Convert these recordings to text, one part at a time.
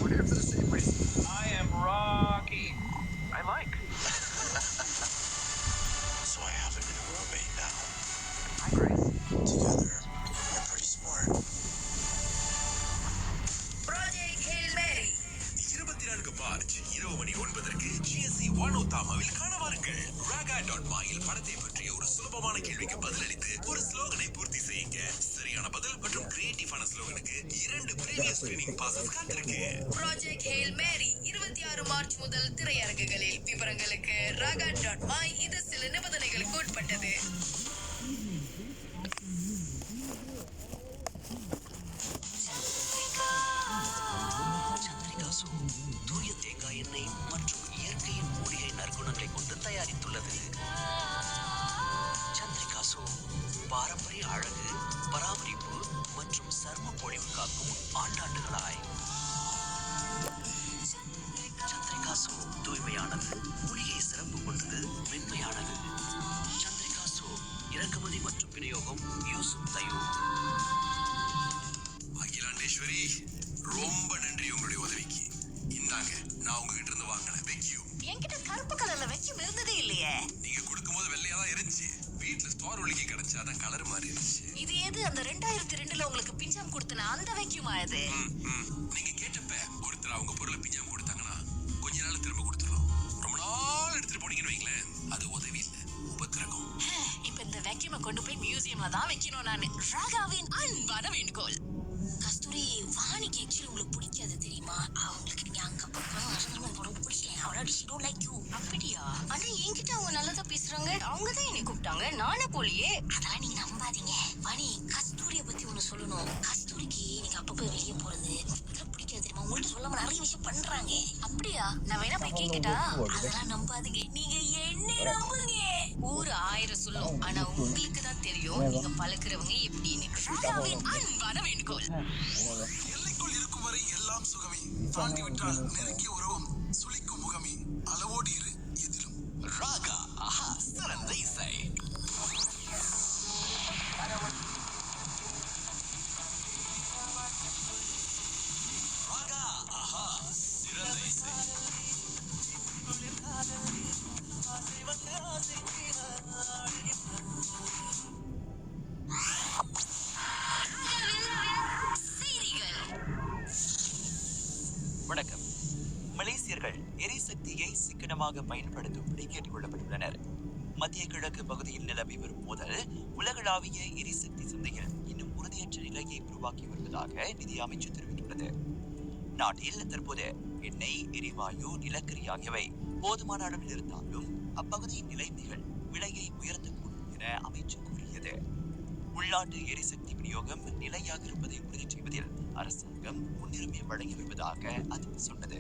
We're here for the same reason. I am Rocky. I like. So I have a new roommate now. Hi, Grace. Together, we're pretty smart. Project Hail Mary 24 March இரவு மணி 9 GSC 100 காண வாருங்கள். raga.myல் படத்தை பற்றிய ஒரு சுலபமான கேள்விக்கு பதிலளித்து ஒரு ஸ்லோகனை பூர்த்தி செய்யுங்க. சரியான பதில் மற்றும் கிரியேட்டிவான ஸ்லோகனுக்கு 2 பிரீமியர் ஸ்கிரீனிங் பாசஸ் காத்திருக்கு. Project Hail Mary 26 மார்ச் முதல் திரையரங்குகளில். விவரங்களுக்கு raga.my. இது சில நிபந்தனைகளுக்கு உட்பட்டது. தூய தேங்காய் எண்ணெய் மற்றும் இயற்கையின் மூலிகை நற்குணங்களை கொண்டு தயாரித்துள்ளது. சந்திரிகா சோப் பாரம்பரிய அழகு, பராமரிப்பு மற்றும் சர்ம பொழிவு காக்கும் ஆண்டாண்டுகளாய். சந்திரிகா சோப் தூய்மையானது, மூலிகை சிறப்பு கொண்டது, மென்மையானது. சந்திரிகா சோப் இறக்குமதி மற்றும் விநியோகம் யூசுப் தயூ. அகிலாண்டேஸ்வரி, ரொம்ப நன்றி உங்களுடைய உதவிக்கு. இந்தாங்க, நான் உங்ககிட்ட இருந்து வாங்கின வெக்யூம். என்கிட்ட கருப்பு கலர்ல வெக்யூம் இருந்ததே இல்லையே. நீங்க கொடுக்கும்போது வெள்ளையா தான் இருந்துச்சு. வீட்டுல ஸ்டோர் ஒலிக்கு கிடைச்சாதான் கலர் மாதிரி இருந்துச்சு. இது எது அந்த 2002ல உங்களுக்கு பிஞ்சாம் கொடுத்தன அந்த வெக்யூமா இது? நீங்க கேட்டப்ப ஒருத்தர் அவங்க பொருளை பிஞ்சாம கொடுத்தாங்கன்னா கொஞ்ச நாள் திரும்ப கொடுத்துரும். ரொம்ப நாள் எடுத்துட்டு போனீங்கன்னு வைங்களேன், அது உதவி இல்ல, உபத்திரகம். இப்ப இந்த வெக்யூமை கொண்டு போய் மியூசியம்ல தான் வைக்கணும் நானு. ராகாவின் அன்பான வேண்டுகோள். கஸ்தூரி, வாணிக்கு ஆக்சுவலி உங்களுக்கு பிடிக்காது தெரியுமா? அவங்களுக்கு நீங்க அங்க பிடிக்கல. அவளோட she don't like you. அப்படியா? ஆனா என்கிட்ட அவங்க நல்லதா பேசுறாங்க. அவங்க தான் என்னை கூப்பிட்டாங்க, நானே போலியே. அதெல்லாம் நீங்க நம்பாதீங்க. வாணி, கஸ்தூரியை பத்தி ஒண்ணு சொல்லணும். கஸ்தூரிக்கு நீங்க அப்பப்போ வெளியே போறது பிடிக்காது தெரியுமா? உங்கள்ட்ட சொல்லாம நிறைய விஷயம் பண்றாங்க. அப்படியா? நான் வேணா போய் கேட்கட்டா? அதெல்லாம் நம்பாதீங்க, நீங்க என்ன நம்புங்க. ஊரு 1000 சொல்லும், ஆனா உங்களுக்கு தான் தெரியும் நீங்க பழக்கிறவங்க எப்படின்னு. ராகாவின் அன்பான வேண்டுகோள். எல்லைக்குள் இருக்கும் வரை எல்லாம் சுகமே, தாண்டி விட்டால் நெருங்கிய உறவும் சுளிக்கும் முகமே. அளவோடு இரு எதிலும். ராகா ஆஹா சிறந்த இசை. ராகா ஆஹா சிறந்த இசை. வணக்கம். மலேசியர்கள் எரிசக்தியை சிக்கனமாக பயன்படுத்தும்படி கேட்டுக் கொள்ளப்பட்டுள்ளனர். மத்திய கிழக்கு பகுதியில் நிலவி வரும் மோதல் உலகளாவிய எரிசக்தி சந்தையில் இன்னும் உறுதியற்ற நிலையை உருவாக்கி வருவதாக நிதி அமைச்சு தெரிவித்துள்ளது. நாட்டில் தற்போது எண்ணெய், எரிவாயு, நிலக்கரி ஆகியவை போதுமான அளவில் இருந்தாலும் அப்பகுதியின் நிலைமைகள் விலையை உயர்த்தக்கூடும் என அமைச்சு கூறியது. உள்நாட்டு எரிசக்தி விநியோகம் நிலையாக இருப்பதை உறுதி செய்வதில் அரசாங்கம் முன்னுரிமை வழங்கி வருவதாக அது சொன்னது.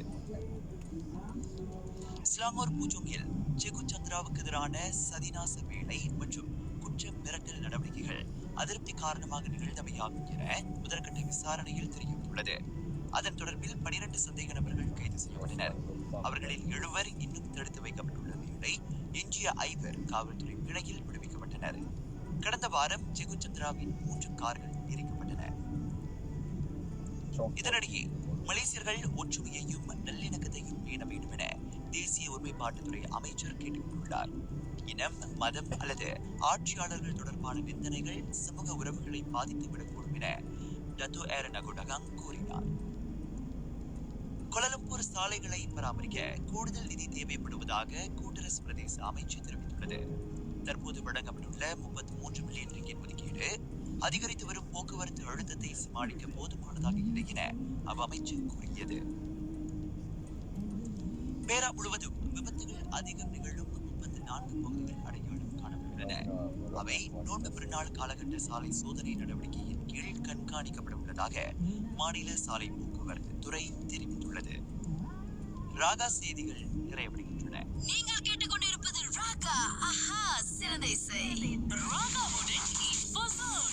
ஸ்லாங்கூர் பூஜோங்கில் செகு சந்திராவுக்கு எதிரான சதிநாச வேலை மற்றும் குற்ற மிரட்டல் நடவடிக்கைகள் அதிருப்தி காரணமாக நிகழ்ந்தவையாகும் என முதற்கட்ட விசாரணையில் தெரியவந்துள்ளது. அதன் தொடர்பில் 12 சந்தேக நபர்கள் கைது செய்யப்பட்டனர். அவர்களில் 7 இன்னும் தடுத்து வைக்கப்பட்டுள்ள வேளை எஞ்சிய 5 காவல்துறை பிணையில் விடுவிக்கப்பட்டனர். கடந்த வாரம் செகு சந்திராவின் 3 கார்கள் எரிக்கப்பட்டன. இதனிடையே மலேசியர்கள் ஒற்றுமையையும் நல்லிணக்கத்தையும் பேண வேண்டும் என தேசிய ஒருமைப்பாட்டுத்துறை அமைச்சர் கேட்டுக்கொண்டுள்ளார். இனம், மதம் அல்லது ஆட்சியாளர்கள் தொடர்பான நிந்தனைகள் சமூக உறவுகளை பாதித்துவிடக்கூடும் என டத்தோ ஏர் நகுடகாங் கூறினார். கோலாலம்பூர் சாலைகளை பராமரிக்க கூடுதல் நிதி தேவைப்படுவதாக கூட்டரசு பிரதேச அமைச்சு தெரிவித்துள்ளது. தற்போது வழங்கப்பட்டுள்ள 33 மில்லியன் ரிங்கிட் ஒதுக்கீடு அதிகரித்து வரும் போக்குவரத்து அழுத்தத்தை சமாளிக்க போதுமானதாக இல்லை என அவ்வமைச்சு கூறியது. பேரா முழுவதும் விபத்துகள் அதிகம் நிகழும் 34 பகுதிகள் அடையாளம் காணப்பட்டுள்ளன. அவை நோன்பு பெருநாள் காலகட்ட சாலை சோதனை நடவடிக்கையின் கீழ் கண்காணிக்கப்பட உள்ளதாக மாநில சாலை போக்குவரத்து துறை தெரிவித்துள்ளது. ராகா செய்திகள் நிறைவடைகின்றன. நீங்கள் கேட்டுக்கொண்டிருப்பது ராகா ஆஹா சிறந்த இசை. ராகாவுடன் இன்ஃபோசோன்.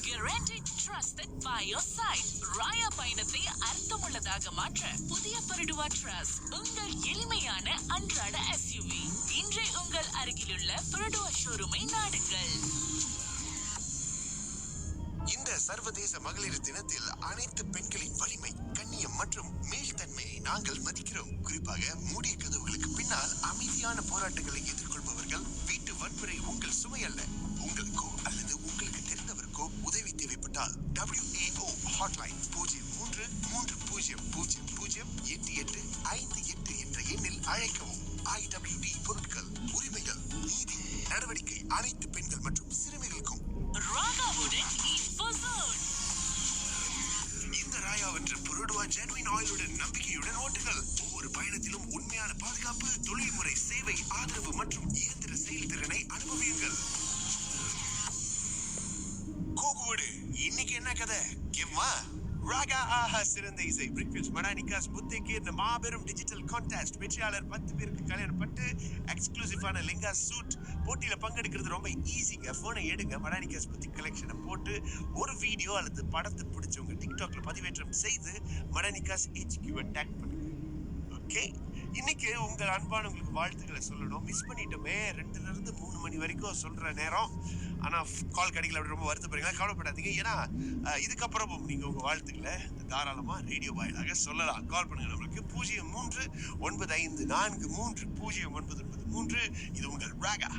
Guaranteed trusted by your side. ராயா பயணத்தை அர்த்தமுள்ளதாக மாற்ற புதிய பர்டுவா ட்ரஸ் உங்கள் எளிமையான அன்றாட SUV. இன்றே உங்கள் அருகிலுள்ள பர்டுவா ஷோரூமை நாடுங்கள். இந்த சர்வதேச மகளிர் தினத்தில் அனைத்து பெண்களின் வலிமை, கண்ணியம் மற்றும் மேல்தன்மையை நாங்கள் மதிக்கிறோம். குறிப்பாக மூடிய கதவுகளுக்கு பின்னால் அமைதியான போராட்டங்களை எதிர்கொள்பவர்கள். வீட்டு வன்முறை உங்கள் சுமை அல்ல. உங்களுக்கோ அல்லது உங்களுக்கு தெரிந்தவருக்கோ உதவி தேவைப்பட்டால் WAO ஹாட்லைன் 0330008858 என்ற எண்ணில் அழைக்கவும். IWD பொருட்கள், உரிமைகள், நீதி, நடவடிக்கை அனைத்து பெண்கள் மற்றும் சிறுமிகளுக்கும். ராகாவுடன் info zone. இந்த ராயாவற்ற புரோடுவா ஜெனுவின் ஆயிலுடன் நம்பிக்கையுடன் ஓட்டுங்கள். ஒவ்வொரு பயணத்திலும் உண்மையான பாதுகாப்பு, தொழில்முறை சேவை, ஆதரவு மற்றும் இயந்திர செயல்திறனை அனுபவியுங்கள். கோகுவோடு இன்னைக்கு என்ன கதை கேமா? ராகா ஆஹா சிறந்த இசை பிரிக்ஃபீல்ட்ஸ் மடானிகாஸ் புத்தேக்கு இந்த மாபெரும் டிஜிட்டல் கான்டெஸ்ட். வெற்றியாளர் 10 பேருக்கு கல்யாணம் பட்டு எக்ஸ்க்ளூசிவான லெங்கா சூட். போட்டியில பங்கெடுக்கிறது ரொம்ப ஈஸிங்க. போனை எடுங்க, மடானிகாஸ் புத்தி கலெக்ஷனை போட்டு ஒரு வீடியோ அல்லது படத்தை பிடிச்சவங்க டிக்டாக்ல பதிவேற்றம் செய்து மடானிகாஸ் HQ டேக் பண்ணுங்க. ஓகே, இன்னைக்கு உங்கள் அன்பானவங்களுக்கு வாழ்த்துக்களை சொல்லணும். மிஸ் பண்ணிட்டோமே, 2ல இருந்து 3 மணி வரைக்கும் சொல்ற நேரம். ஆனா கால் கிடைக்கல அப்படி ரொம்ப வருத்தப்படுறீங்களா? கவலைப்படாதீங்க. ஏன்னா இதுக்கப்புறமும் நீங்க உங்க வாழ்த்துக்களை தாராளமா ரேடியோ வாயிலாக சொல்லலாம். கால் பண்ணுங்க நம்மளுக்கு 0395430993. இது உங்கள் ராகா.